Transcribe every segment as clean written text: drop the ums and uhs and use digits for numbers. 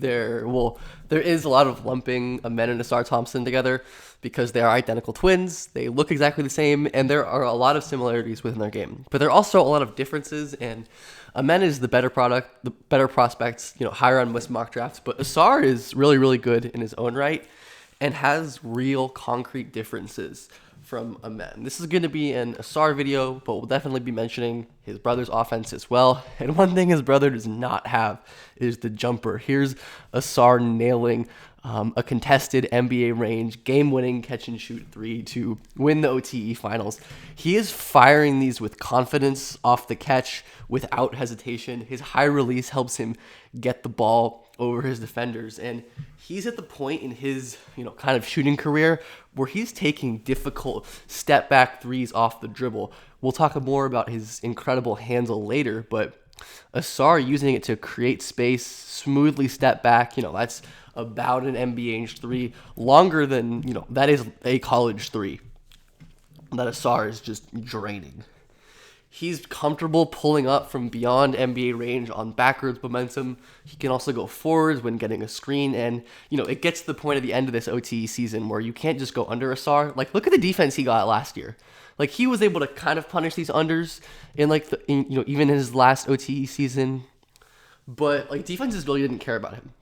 There is a lot of lumping Amen and Ausar Thompson together because they are identical twins. They look exactly the same, and there are a lot of similarities within their game. But there are also a lot of differences, and Amen is the better product, the better prospects, higher on most mock drafts. But Ausar is really, really good in his own right and has real concrete differences from Amen. This is going to be an Ausar video, but we'll definitely be mentioning his brother's offense as well. And one thing his brother does not have is the jumper. Here's Ausar nailing a contested NBA range, game-winning catch-and-shoot three to win the OTE finals. He is firing these with confidence off the catch without hesitation. His high release helps him get the ball over his defenders, and he's at the point in his kind of shooting career where he's taking difficult step back threes off the dribble. We'll talk more about his incredible handle later, but Ausar using it to create space, smoothly step back, that's about an NBA three, longer than that is a college three that Ausar is just draining. He's comfortable pulling up from beyond NBA range on backwards momentum. He can also go forwards when getting a screen. And, it gets to the point at the end of this OTE season where you can't just go under Ausar. Like, look at the defense he got last year. Like, he was able to kind of punish these unders in, even in his last OTE season. But, defenses really didn't care about him.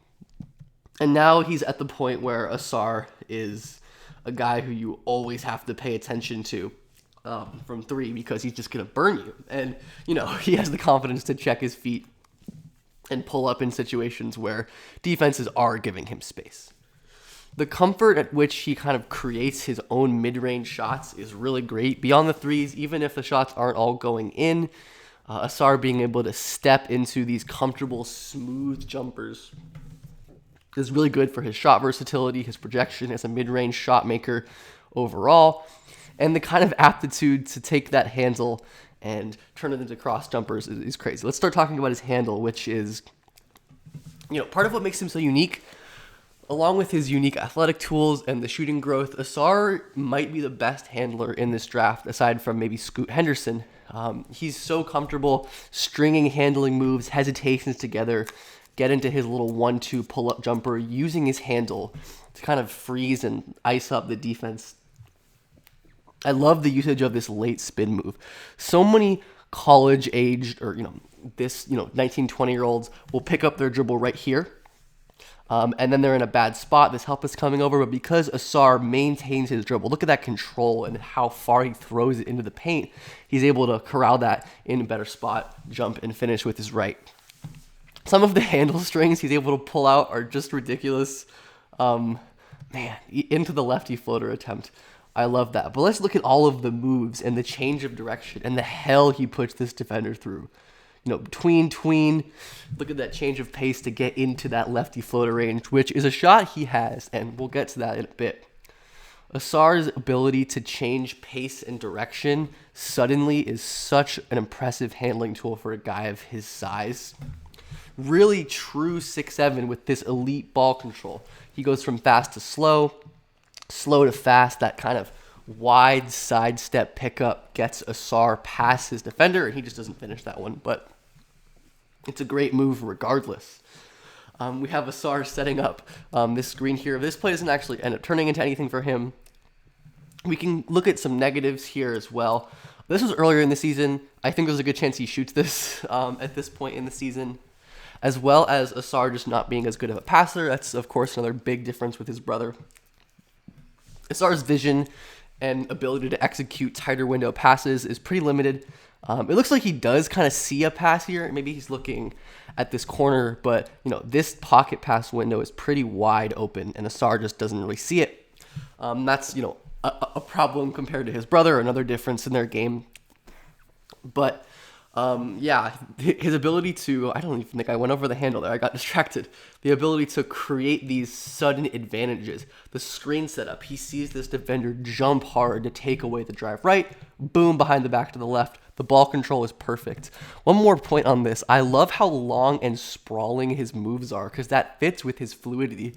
And now he's at the point where Ausar is a guy who you always have to pay attention to. From three because he's just going to burn you. And, he has the confidence to check his feet and pull up in situations where defenses are giving him space. The comfort at which he kind of creates his own mid-range shots is really great. Beyond the threes, even if the shots aren't all going in, Ausar being able to step into these comfortable, smooth jumpers is really good for his shot versatility, his projection as a mid-range shot maker overall. And the kind of aptitude to take that handle and turn it into cross jumpers is crazy. Let's start talking about his handle, which is, part of what makes him so unique. Along with his unique athletic tools and the shooting growth, Ausar might be the best handler in this draft, aside from maybe Scoot Henderson. He's so comfortable stringing handling moves, hesitations together, get into his little 1-2 pull-up jumper, using his handle to kind of freeze and ice up the defense. I love the usage of this late spin move. So many college-aged or, 19, 20-year-olds will pick up their dribble right here. And then they're in a bad spot. This help is coming over. But because Ausar maintains his dribble, look at that control and how far he throws it into the paint. He's able to corral that in a better spot, jump, and finish with his right. Some of the handle strings he's able to pull out are just ridiculous. Into the lefty floater attempt. I love that. But let's look at all of the moves and the change of direction and the hell he puts this defender through. Tween. Look at that change of pace to get into that lefty floater range, which is a shot he has, and we'll get to that in a bit. Ausar's ability to change pace and direction suddenly is such an impressive handling tool for a guy of his size. Really true 6'7" with this elite ball control. He goes from fast to slow to fast. That kind of wide sidestep pickup gets Ausar past his defender, and he just doesn't finish that one. But it's a great move regardless. We have Ausar setting up this screen here. This play doesn't actually end up turning into anything for him. We can look at some negatives here as well. This was earlier in the season. I think there's a good chance he shoots this at this point in the season, as well as Ausar just not being as good of a passer. That's, of course, another big difference with his brother. Ausar's vision and ability to execute tighter window passes is pretty limited. It looks like he does kind of see a pass here. Maybe he's looking at this corner, but this pocket pass window is pretty wide open, and Ausar just doesn't really see it. That's a problem compared to his brother, another difference in their game. But his ability to, I don't even think I went over the handle there. I got distracted. The ability to create these sudden advantages. The screen setup. He sees this defender jump hard to take away the drive right. Boom, behind the back to the left. The ball control is perfect. One more point on this. I love how long and sprawling his moves are because that fits with his fluidity.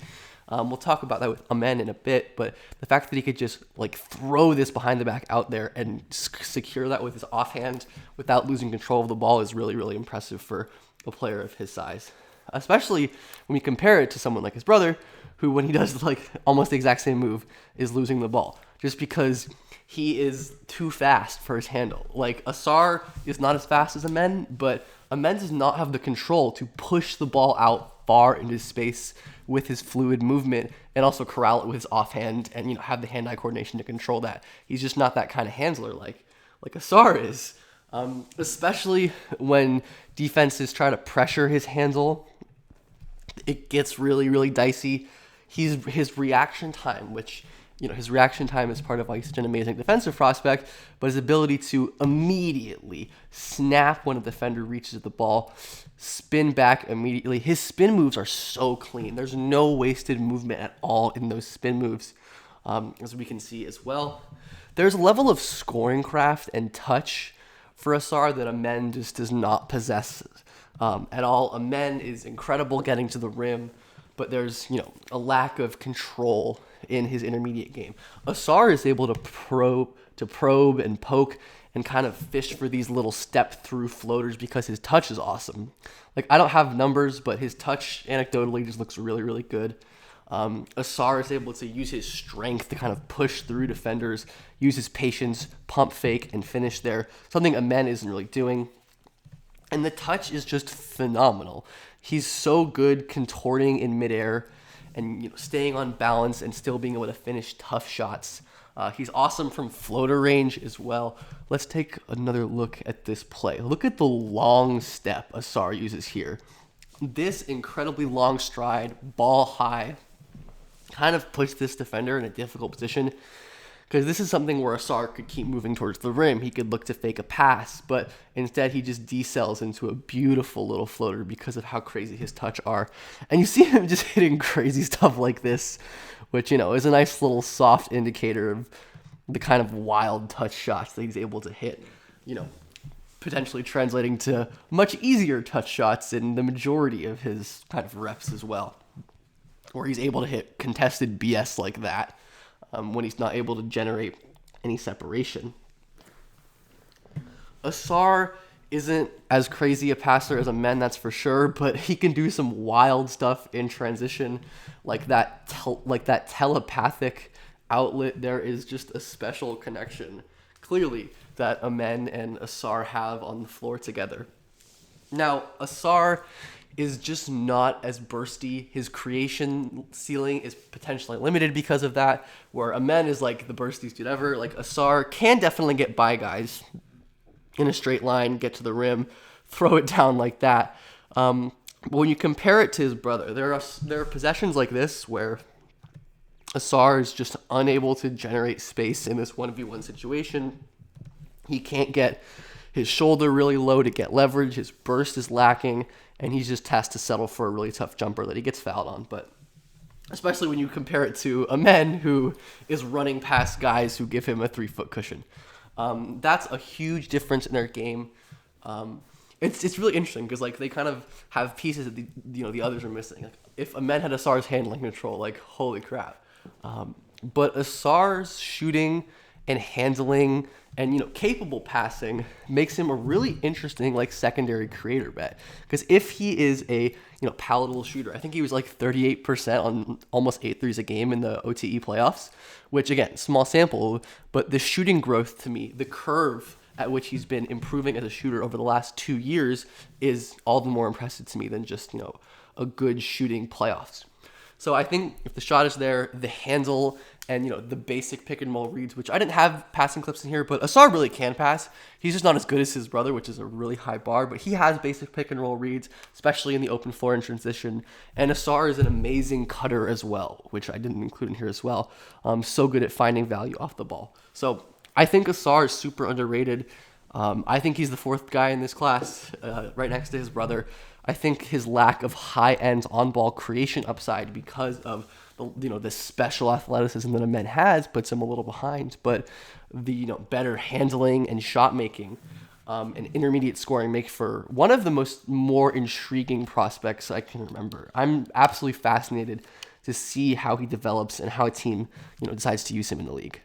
We'll talk about that with Amen in a bit, but the fact that he could just throw this behind the back out there and secure that with his offhand without losing control of the ball is really, really impressive for a player of his size. especially when we compare it to someone like his brother, who, when he does like almost the exact same move, is losing the ball just because he is too fast for his handle. Like, Ausar is not as fast as Amen, but Amen does not have the control to push the ball out far into space with his fluid movement and also corral it with his offhand and, you know, have the hand-eye coordination to control that. He's just not that kind of handler like Ausar is. Especially when defenses try to pressure his handle, it gets really, really dicey. His reaction time, which, you know, his reaction time is part of why he's such an amazing defensive prospect, but his ability to immediately snap when a defender reaches the ball, spin back immediately. His spin moves are so clean. There's no wasted movement at all in those spin moves, as we can see as well. There's a level of scoring craft and touch for Ausar that Amen just does not possess at all. Amen is incredible getting to the rim, but there's, you know, a lack of control in his intermediate game. Ausar is able to probe and poke and kind of fish for these little step through floaters because his touch is awesome. Like, I don't have numbers, but his touch anecdotally just looks really, really good. Ausar is able to use his strength to kind of push through defenders, use his patience, pump fake, and finish there, something Amen isn't really doing. And the touch is just phenomenal. He's so good contorting in midair and, you know, staying on balance and still being able to finish tough shots. He's awesome from floater range as well. Let's take another look at this play. Look at the long step Ausar uses here. This incredibly long stride, ball high, kind of puts this defender in a difficult position, because this is something where Ausar could keep moving towards the rim. He could look to fake a pass, but instead he just decells into a beautiful little floater because of how crazy his touch are. And you see him just hitting crazy stuff like this, which, you know, is a nice little soft indicator of the kind of wild touch shots that he's able to hit, you know, potentially translating to much easier touch shots in the majority of his kind of reps as well, where he's able to hit contested BS like that when he's not able to generate any separation. Ausar isn't as crazy a passer as Amen, that's for sure, but he can do some wild stuff in transition, like that telepathic outlet. There is just a special connection, clearly, that Amen and Ausar have on the floor together. Now, Ausar is just not as bursty. His creation ceiling is potentially limited because of that, where Amen is like the burstiest dude ever. Like, Ausar can definitely get by guys in a straight line, get to the rim, throw it down like that. But when you compare it to his brother, there are possessions like this where Ausar is just unable to generate space in this 1v1 situation. He can't get his shoulder really low to get leverage. His burst is lacking, and he just has to settle for a really tough jumper that he gets fouled on. But especially when you compare it to Amen, who is running past guys who give him a 3-foot cushion. That's a huge difference in their game. It's really interesting because, like, they kind of have pieces that the others are missing. Like, if Amen had Asar's handling control, like, holy crap. But Asar's shooting and handling and, you know, capable passing makes him a really interesting, like, secondary creator bet. Because if he is a, you know, palatable shooter, I think he was like 38% on almost 8 threes a game in the OTE playoffs, which, again, small sample, but the shooting growth to me, the curve at which he's been improving as a shooter over the last 2 years is all the more impressive to me than just, you know, a good shooting playoffs. So I think if the shot is there, the handle and, you know, the basic pick and roll reads, which I didn't have passing clips in here, but Ausar really can pass. He's just not as good as his brother, which is a really high bar, but he has basic pick and roll reads, especially in the open floor and transition. And Ausar is an amazing cutter as well, which I didn't include in here as well. So good at finding value off the ball. So I think Ausar is super underrated. I think he's the 4th guy in this class, right next to his brother. I think his lack of high-end on-ball creation upside because of the special athleticism that Amen has puts him a little behind, but the, you know, better handling and shot making and intermediate scoring make for one of the more intriguing prospects I can remember. I'm absolutely fascinated to see how he develops and how a team, you know, decides to use him in the league.